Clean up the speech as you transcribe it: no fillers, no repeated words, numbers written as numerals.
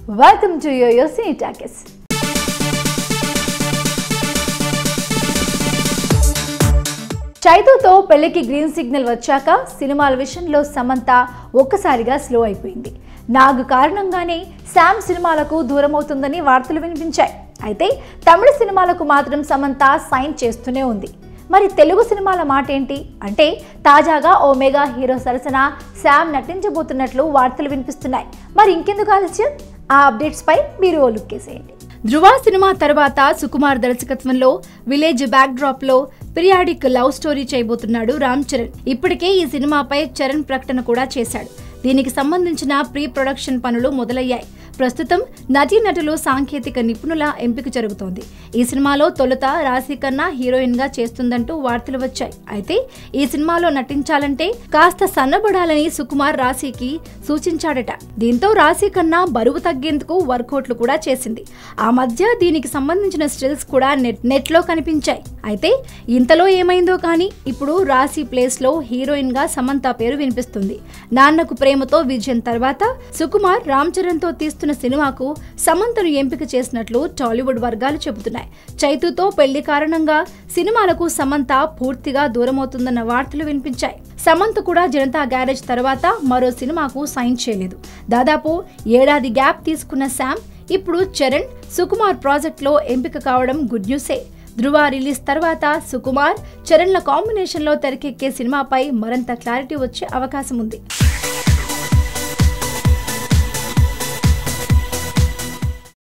Welcome to your Cine Talkies. చైతూతో పెళ్లికి green signal వచ్చాక సినిమాల విషయంలో సమంత ఒక్కసారిగా స్లో అయిపోయింది. నాగు కారణంగానే శామ్ సినిమాలకు దూరమవుతుందని వార్తలు వినిపించాయి. అయితే తమిళ సినిమాలకు మాత్రం సమంత సైన్ చేస్తూనే ఉంది. మరి తెలుగు సినిమాల మాట ఏంటి అంటే తాజాగా ఓ మెగా హీరో సరసన శామ్ నటించబోతున్నట్లు వార్తలు వినిపిస్తున్నాయి. మరి ఇంకెందుకు ఆలస్యం, ఆ అప్డేట్స్ పై మీరు ఓ లుక్ వేసేయండి. ధృవ సినిమా తర్వాత సుకుమార్ దర్శకత్వంలో విలేజ్ బ్యాక్ డ్రాప్ లో పీరియాడిక్ లవ్ స్టోరీ చేయబోతున్నాడు రామ్ చరణ్. ఇప్పటికే ఈ సినిమాపై చరణ్ ప్రకటన కూడా చేశాడు. దీనికి సంబంధించిన ప్రీ ప్రొడక్షన్ పనులు మొదలయ్యాయి. ప్రస్తుతం నటీనటులు సాంకేతిక నిపుణుల ఎంపిక జరుగుతోంది. ఈ సినిమాలో తొలుత రాశి ఖన్నా హీరోయిన్ గా చేస్తుందంటూ వార్తలు వచ్చాయి. అయితే ఈ సినిమాలో నటించాలంటే కాస్త సన్నబడాలని సుకుమార్ రాశికి సూచించాడట. దీంతో రాశి ఖన్నా బరువు తగ్గేందుకు వర్కౌట్లు కూడా చేసింది. ఆ మధ్య దీనికి సంబంధించిన స్టిల్స్ కూడా నెట్ లో కనిపించాయి. అయితే ఇంతలో ఏమైందో కానీ ఇప్పుడు రాశి ప్లేస్ లో హీరోయిన్ గా సమంత పేరు వినిపిస్తుంది. నాన్నకు ప్రేమతో విజయం తర్వాత సుకుమార్ రామ్ చరణ్ తో తీస్తున్న సినిమాకు సమంతను ఎంపిక చేసినట్లు టాలీవుడ్ వర్గాలు చెబుతున్నాయి. చైతూతో పెళ్లి కారణంగా సినిమాలకు సమంత పూర్తిగా దూరమవుతుందన్న వార్తలు వినిపించాయి. సమంత కూడా జనతా గ్యారేజ్ తర్వాత మరో సినిమాకు సైన్ చేయలేదు. దాదాపు ఏడాది గ్యాప్ తీసుకున్న శామ్ ఇప్పుడు చరణ్, సుకుమార్ ప్రాజెక్ట్ లో ఎంపిక కావడం గుడ్ న్యూసే. ధృవ రిలీజ్ తర్వాత సుకుమార్, చరణ్ల కాంబినేషన్ లో తెరకెక్కే సినిమాపై మరింత క్లారిటీ వచ్చే అవకాశం ఉంది.